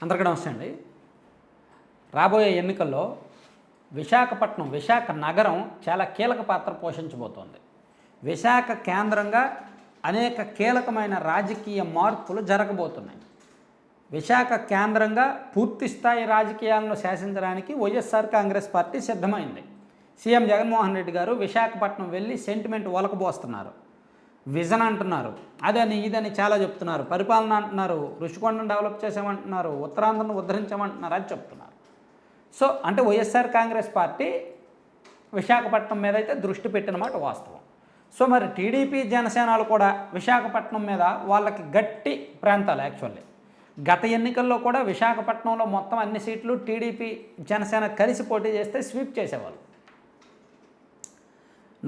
అందరికీ నమస్తే అండి. రాబోయే ఎన్నికల్లో విశాఖ నగరం చాలా కీలక పాత్ర పోషించబోతోంది. విశాఖ కేంద్రంగా అనేక కీలకమైన రాజకీయ మార్పులు జరగబోతున్నాయి. విశాఖ కేంద్రంగా పూర్తి స్థాయి రాజకీయాలను శాసించడానికి వైఎస్ఆర్ కాంగ్రెస్ పార్టీ సిద్ధమైంది. సీఎం జగన్మోహన్ రెడ్డి గారు విశాఖపట్నం వెళ్ళి సెంటిమెంట్ ఒలకబోస్తున్నారు. విజన్ అంటున్నారు, అదని ఇదని చాలా చెప్తున్నారు. పరిపాలన అంటున్నారు, రుషికొండను డెవలప్ చేసామంటున్నారు, ఉత్తరాంధ్రను ఉద్ధరించామంటున్నారు అని చెప్తున్నారు. సో అంటే వైఎస్ఆర్ కాంగ్రెస్ పార్టీ విశాఖపట్నం మీద అయితే దృష్టి పెట్టిన మాట వాస్తవం. సో మరి టీడీపీ జనసేనలు కూడా విశాఖపట్నం మీద వాళ్ళకి గట్టి ప్రాంతాలు. యాక్చువల్లీ గత ఎన్నికల్లో కూడా విశాఖపట్నంలో మొత్తం అన్ని సీట్లు టీడీపీ జనసేన కలిసి పోటీ చేస్తే స్వీప్ చేసేవాళ్ళు.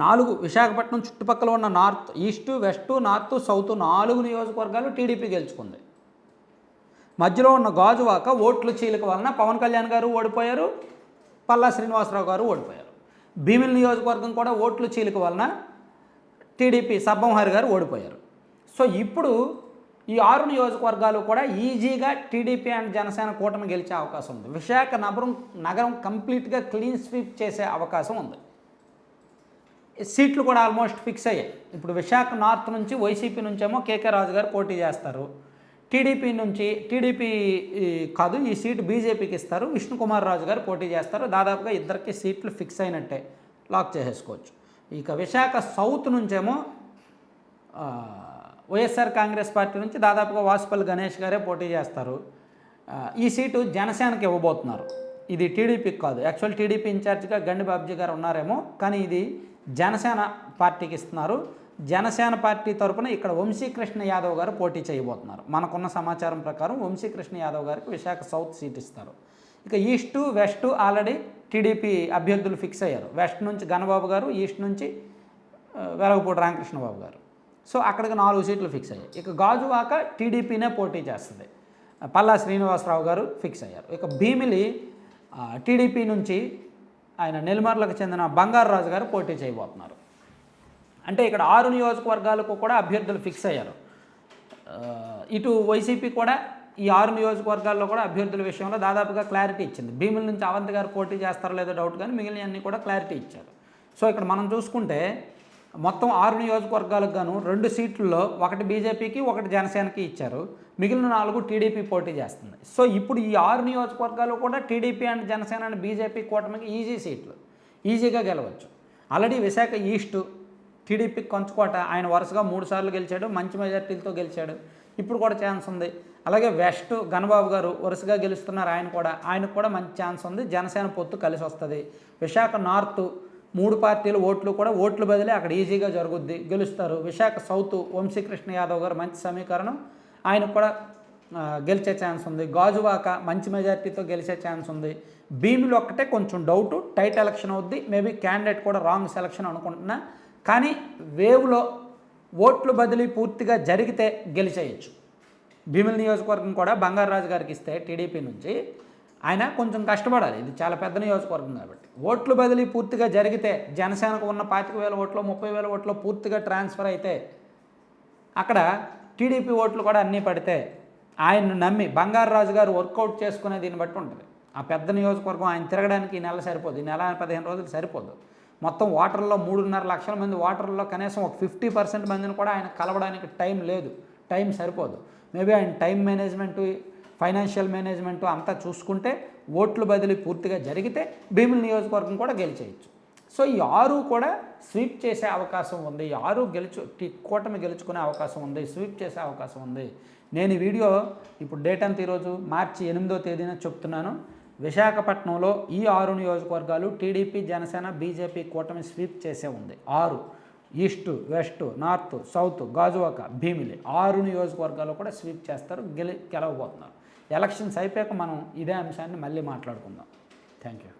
4 విశాఖపట్నం చుట్టుపక్కల ఉన్న north, east, west, north, south 4 నియోజకవర్గాలు టీడీపీ గెలుచుకుంది. మధ్యలో ఉన్న గాజువాక ఓట్లు చీలిక వలన పవన్ కళ్యాణ్ గారు ఓడిపోయారు, పల్లా శ్రీనివాసరావు గారు ఓడిపోయారు. భీమిలి నియోజకవర్గం కూడా ఓట్లు చీలిక వలన టీడీపీ సబ్బంహరి గారు ఓడిపోయారు. సో ఇప్పుడు ఈ 6 నియోజకవర్గాలు కూడా ఈజీగా టీడీపీ అండ్ జనసేన కూటమి గెలిచే అవకాశం ఉంది. విశాఖ నగరం కంప్లీట్గా క్లీన్ స్వీప్ చేసే అవకాశం ఉంది. సీట్లు కూడా ఆల్మోస్ట్ ఫిక్స్ అయ్యాయి. ఇప్పుడు విశాఖ నార్త్ నుంచి వైసీపీ నుంచేమో కేకే రాజు గారు పోటీ చేస్తారు. టీడీపీ కాదు, ఈ సీటు బీజేపీకి ఇస్తారు. విష్ణుకుమార్ రాజు గారు పోటీ చేస్తారు. దాదాపుగా ఇద్దరికి సీట్లు ఫిక్స్ అయినట్టే, లాక్ చేసేసుకోవచ్చు. ఇక విశాఖ సౌత్ నుంచేమో వైఎస్ఆర్ కాంగ్రెస్ పార్టీ నుంచి దాదాపుగా వాసుపల్లి గణేష్ గారే పోటీ చేస్తారు. ఈ సీటు జనసేనకి ఇవ్వబోతున్నారు. ఇది టీడీపీకి కాదు. యాక్చువల్ టీడీపీ ఇన్ఛార్జిగా గండి బాబ్జీ గారు ఉన్నారేమో, కానీ ఇది జనసేన పార్టీకి ఇస్తున్నారు. జనసేన పార్టీ తరపున ఇక్కడ వంశీకృష్ణ యాదవ్ గారు పోటీ చేయబోతున్నారు. మనకున్న సమాచారం ప్రకారం వంశీకృష్ణ యాదవ్ గారికి విశాఖ సౌత్ సీట్ ఇస్తారు. ఇక ఈస్టు, వెస్టు ఆల్రెడీ టీడీపీ అభ్యర్థులు ఫిక్స్ అయ్యారు. వెస్ట్ నుంచి గణబాబు గారు, ఈస్ట్ నుంచి వెలగపూడి రామకృష్ణబాబు గారు. సో అక్కడికి 4 సీట్లు ఫిక్స్ అయ్యాయి. ఇక గాజువాక టీడీపీనే పోటీ చేస్తుంది. పల్లా శ్రీనివాసరావు గారు ఫిక్స్ అయ్యారు. ఇక భీమిలి టీడీపీ నుంచి ఆయన నెల్లిమర్లకు చెందిన బంగారు గారు పోటీ చేయబోతున్నారు. అంటే ఇక్కడ 6 నియోజకవర్గాలకు కూడా అభ్యర్థులు ఫిక్స్ అయ్యారు. ఇటు వైసీపీ కూడా ఈ 6 నియోజకవర్గాల్లో కూడా అభ్యర్థుల విషయంలో దాదాపుగా క్లారిటీ ఇచ్చింది. భీముల నుంచి అవంతి గారు పోటీ చేస్తారో లేదో డౌట్, కానీ మిగిలినవన్నీ కూడా క్లారిటీ ఇచ్చారు. సో ఇక్కడ మనం చూసుకుంటే మొత్తం 6 నియోజకవర్గాలకు గాను 2 సీట్లలో ఒకటి బీజేపీకి, ఒకటి జనసేనకి ఇచ్చారు. మిగిలిన 4 టీడీపీ పోటీ చేస్తుంది. సో ఇప్పుడు ఈ 6 నియోజకవర్గాలు కూడా TDP and Janasena and BJP కూటమికి ఈజీ సీట్లు, ఈజీగా గెలవచ్చు. ఆల్రెడీ విశాఖ ఈస్ట్ టీడీపీ కంచుకోట, ఆయన వరుసగా 3 సార్లు గెలిచాడు, మంచి మెజార్టీలతో గెలిచాడు. ఇప్పుడు కూడా ఛాన్స్ ఉంది. అలాగే వెస్ట్ గణబాబు గారు వరుసగా గెలుస్తున్నారు. ఆయనకు కూడా మంచి ఛాన్స్ ఉంది. జనసేన పొత్తు కలిసి వస్తుంది. విశాఖ నార్త్ 3 పార్టీలు ఓట్లు బదిలీ అక్కడ ఈజీగా జరుగుద్ది, గెలుస్తారు. విశాఖ సౌత్ వంశీకృష్ణ యాదవ్ గారు మంచి సమీకరణం, ఆయనకు కూడా గెలిచే ఛాన్స్ ఉంది. గాజువాక మంచి మెజార్టీతో గెలిచే ఛాన్స్ ఉంది. భీమిలో ఒక్కటే కొంచెం డౌటు, టైట్ ఎలక్షన్ అవుద్ది. మేబీ క్యాండిడేట్ కూడా రాంగ్ సెలక్షన్ అనుకుంటున్నా. కానీ వేవ్లో ఓట్లు బదిలీ పూర్తిగా జరిగితే గెలిచేయచ్చు. భీమిలి నియోజకవర్గం కూడా బంగారు గారికి ఇస్తే టీడీపీ నుంచి ఆయన కొంచెం కష్టపడాలి. ఇది చాలా పెద్ద నియోజకవర్గం కాబట్టి ఓట్లు బదిలీ పూర్తిగా జరిగితే జనసేనకు ఉన్న 25,000 ఓట్లు 30,000 ఓట్లు పూర్తిగా ట్రాన్స్ఫర్ అయితే అక్కడ టీడీపీ ఓట్లు కూడా అన్నీ పడితే ఆయన్ను నమ్మి బంగారు గారు వర్కౌట్ చేసుకునే దీన్ని బట్టి ఉంటుంది. ఆ పెద్ద నియోజకవర్గం ఆయన తిరగడానికి ఈ నెల సరిపోదు, ఈ నెల 15 రోజులు సరిపోదు. మొత్తం ఓటర్లో 3.5 లక్షల మంది ఓటర్లలో కనీసం ఒక 50% మందిని కూడా ఆయన కలవడానికి టైం లేదు, టైం సరిపోదు. మేబీ ఆయన టైం మేనేజ్మెంటు, ఫైనాన్షియల్ మేనేజ్మెంటు అంతా చూసుకుంటే ఓట్లు బదిలీ పూర్తిగా జరిగితే భీమిలి నియోజకవర్గం కూడా గెలిచేయచ్చు. సో ఈ 6 కూడా స్వీప్ చేసే అవకాశం ఉంది. ఈ 6 కూటమి గెలుచుకునే అవకాశం ఉంది, స్వీప్ చేసే అవకాశం ఉంది. నేను ఈ వీడియో ఇప్పుడు డేట్ అంతా ఈరోజు మార్చి 8వ తేదీన చెప్తున్నాను. విశాఖపట్నంలో ఈ 6 నియోజకవర్గాలు టీడీపీ జనసేన బీజేపీ కూటమి స్వీప్ చేసే ఉంది. 6 east, west, north, south, Gajuwaka, Bheemili 6 నియోజకవర్గాలు కూడా స్వీప్ చేస్తారు, గెలవబోతున్నారు. ఎలక్షన్స్ అయిపోయాక మనం ఇదే అంశాన్ని మళ్ళీ మాట్లాడుకుందాం. Thank you.